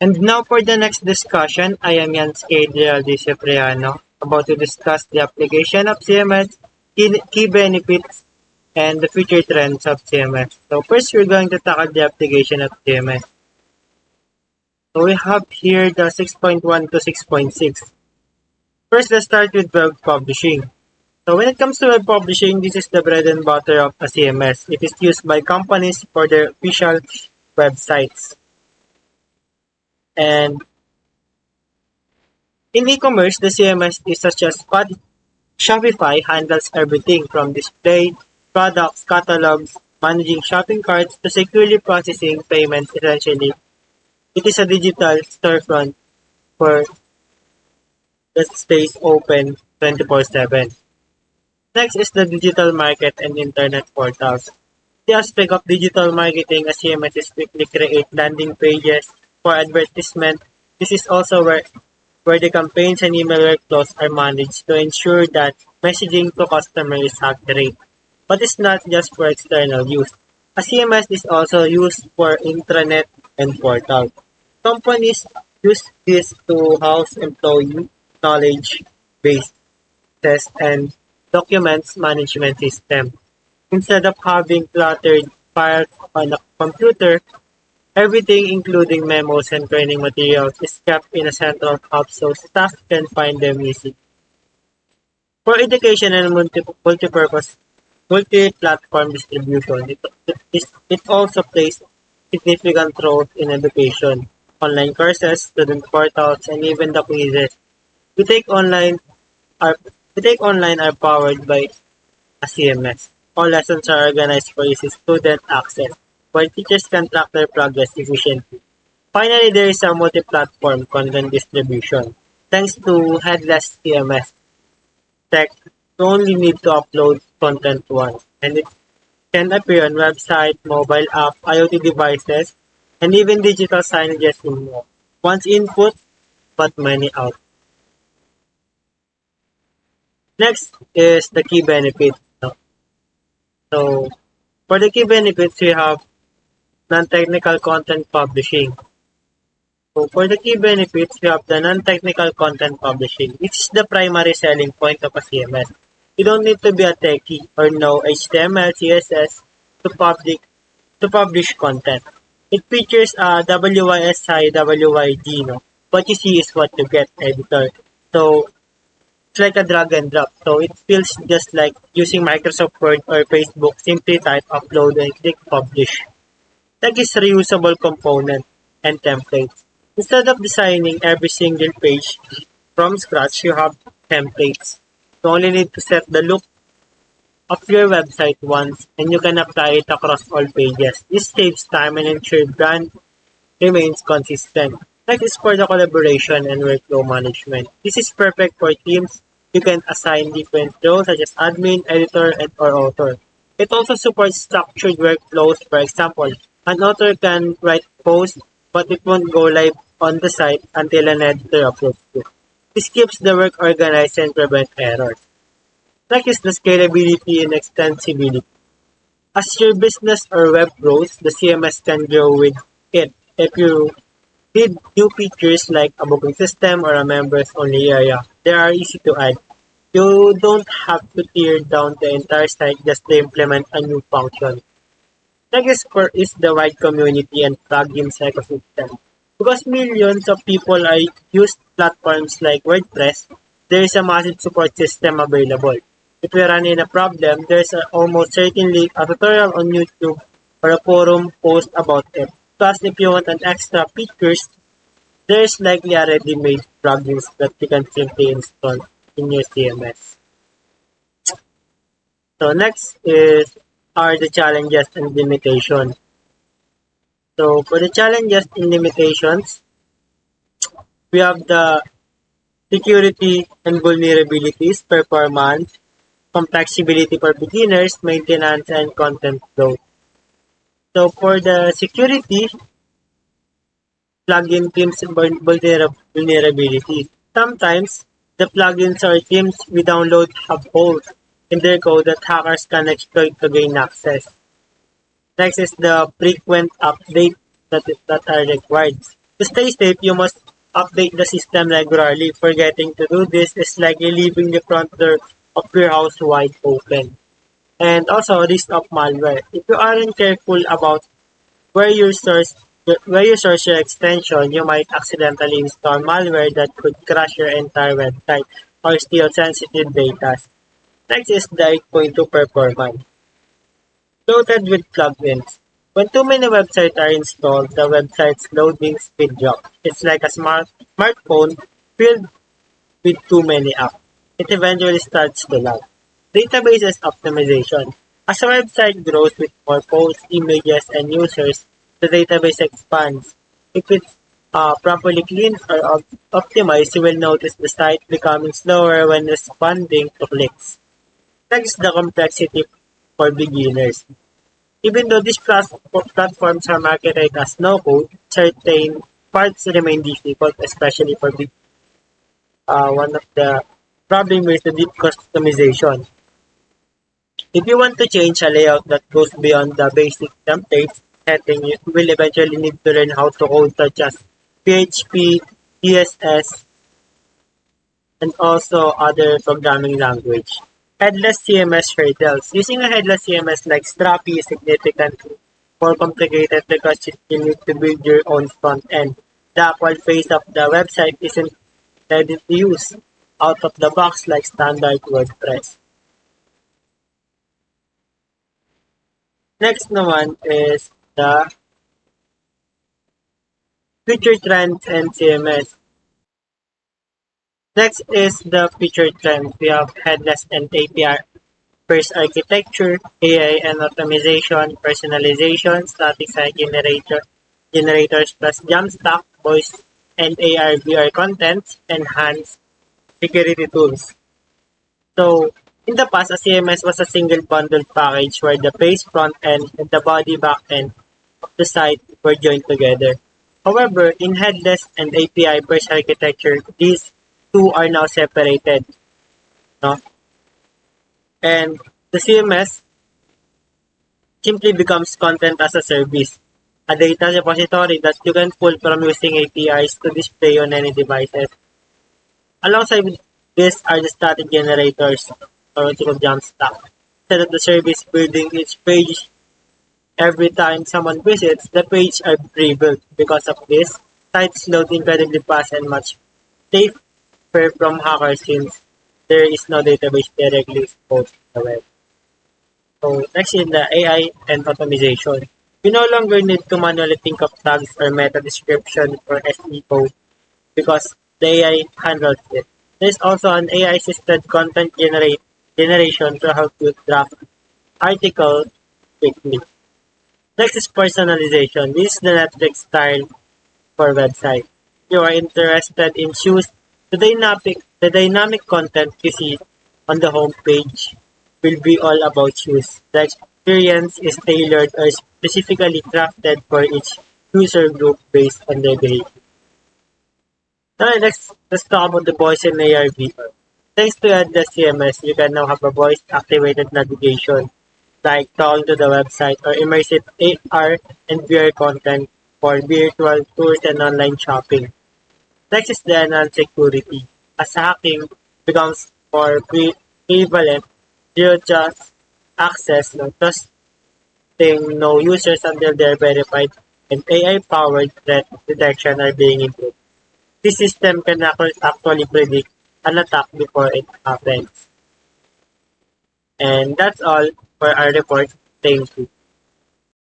And now for the next discussion, I am Jens Adriel Di Cipriano, about to discuss the application of CMS, key benefits, and the future trends of CMS. So first, we're going to tackle the application of CMS. So we have here the 6.1 to 6.6. First, let's start with web publishing. So when it comes to web publishing, this is the bread and butter of a CMS. It is used by companies for their official websites. And in e-commerce, the CMS is such as Shopify handles everything from display, products, catalogs, managing shopping carts to securely processing payments. Essentially, it is a digital storefront for that stays open 24/7. Next is the digital market and internet portals. The aspect of digital marketing, as CMS is quickly create landing pages for advertisement. This is also where the campaigns and email workflows are managed to ensure that messaging to customers is accurate. But it's not just for external use. A CMS is also used for intranet and portal. Companies use this to house employee knowledge base test and documents management system. Instead of having cluttered files on a computer, everything, including memos and training materials, is kept in a central hub so staff can find them easily. For education and multi-purpose, multi-platform distribution, it also plays significant roles in education. Online courses, student portals, and even the quizzes we take online are powered by a CMS. All lessons are organized for easy student access, where teachers can track their progress efficiently. Finally, there is a multi-platform content distribution. Thanks to headless CMS tech, you only need to upload content once, and it can appear on website, mobile app, IoT devices, and even digital signages in more. Once input, but many out. Next is the key benefits. So, for the key benefits, we have non-technical content publishing. So, for the key benefits, we have the non-technical content publishing, which is the primary selling point of a CMS. You don't need to be a techie or know HTML, CSS to publish content. It features a WYSI, WYG, no? What you see is what you get, editor. So, it's like a drag and drop. So it feels just like using Microsoft Word or Facebook. Simply type, upload, and click publish. Tag is reusable component and templates. Instead of designing every single page from scratch, you have templates. You only need to set the look of your website once and you can apply it across all pages. This saves time and ensures brand remains consistent. Next is for the collaboration and workflow management. This is perfect for teams. You can assign different roles such as admin, editor, and or author. It also supports structured workflows. For example, an author can write posts, but it won't go live on the site until an editor uploads it. This keeps the work organized and prevents errors. Next is the scalability and extensibility. As your business or web grows, the CMS can grow with it. If you need new features like a booking system or a members-only area, they are easy to add. You don't have to tear down the entire site just to implement a new function. Next is the wide community and plugins ecosystem. Because millions of people use platforms like WordPress, there is a massive support system available. If you run into a problem, there's almost certainly a tutorial on YouTube or a forum post about it. Plus, if you want an extra features, there's likely a ready-made plugins that you can simply install in your CMS. So next are the challenges and limitations. So for the challenges and limitations, we have the security and vulnerabilities, performance, complexibility for beginners, maintenance, and content flow. So for the security, plugin teams vulnerability. Sometimes the plugins or themes we download have holes in their code that hackers can exploit to gain access. Next is the frequent updates that are required. To stay safe, you must update the system regularly. Forgetting to do this is likely leaving the front door of your house wide open. And also risk of malware. If you aren't careful about where you source where you source your extension, you might accidentally install malware that could crash your entire website or steal sensitive data. Next is the 8.2 performance. Loaded with plugins. When too many websites are installed, the website's loading speed drops. It's like a smartphone filled with too many apps. It eventually starts to lag. Databases optimization. As a website grows with more posts, images, and users, the database expands. If it's properly cleaned or optimized, you will notice the site becoming slower when responding to clicks. Next, the complexity for beginners. Even though these platforms are marketed as no-code, certain parts remain difficult, especially for beginners. One of the problem is the deep customization. If you want to change a layout that goes beyond the basic templates setting, you will eventually need to learn how to code such as PHP, CSS, and also other programming language. Headless CMS hurdles. Using a headless CMS like Strapi is significantly more complicated because you need to build your own front end. The actual face of the website isn't ready to use out of the box like standard WordPress. Next naman is the future trends and CMS. Next is the future trends. We have headless and API first architecture, AI and optimization, personalization, static site generators plus Jamstack, voice and AR VR content, enhanced security tools. So in the past, a CMS was a single bundled package where the base front end and the body back end of the site were joined together. However, in headless and API first architecture, these two are now separated. No? And the CMS simply becomes content as a service, a data repository that you can pull from using APIs to display on any devices. Alongside this are the static generators, or what you call Jamstack. Instead of the service building each page every time someone visits, the page are pre-built. Because of this, sites load incredibly fast and much safer from hackers since there is no database directly exposed to the web. So next is the AI and automation. We no longer need to manually think of tags or meta description for SEO because the AI handles it. There's also an AI assisted content generation to help you draft articles quickly. Next is personalization. This is the Netflix style for website. If you are interested in shoes, the dynamic content you see on the home page will be all about shoes. The experience is tailored or specifically crafted for each user group based on their behavior. Now let's talk about the voice and AR/VR. Thanks to the CMS, you can now have a voice-activated navigation like talking to the website or immersive AR and VR content for virtual tours and online shopping. Next is the enhanced security. As hacking becomes more prevalent, zero trust access, no trusting no users until they're verified, and AI-powered threat detection are being improved. This system can actually predict an attack before it happens. And that's all for our report. Thank you.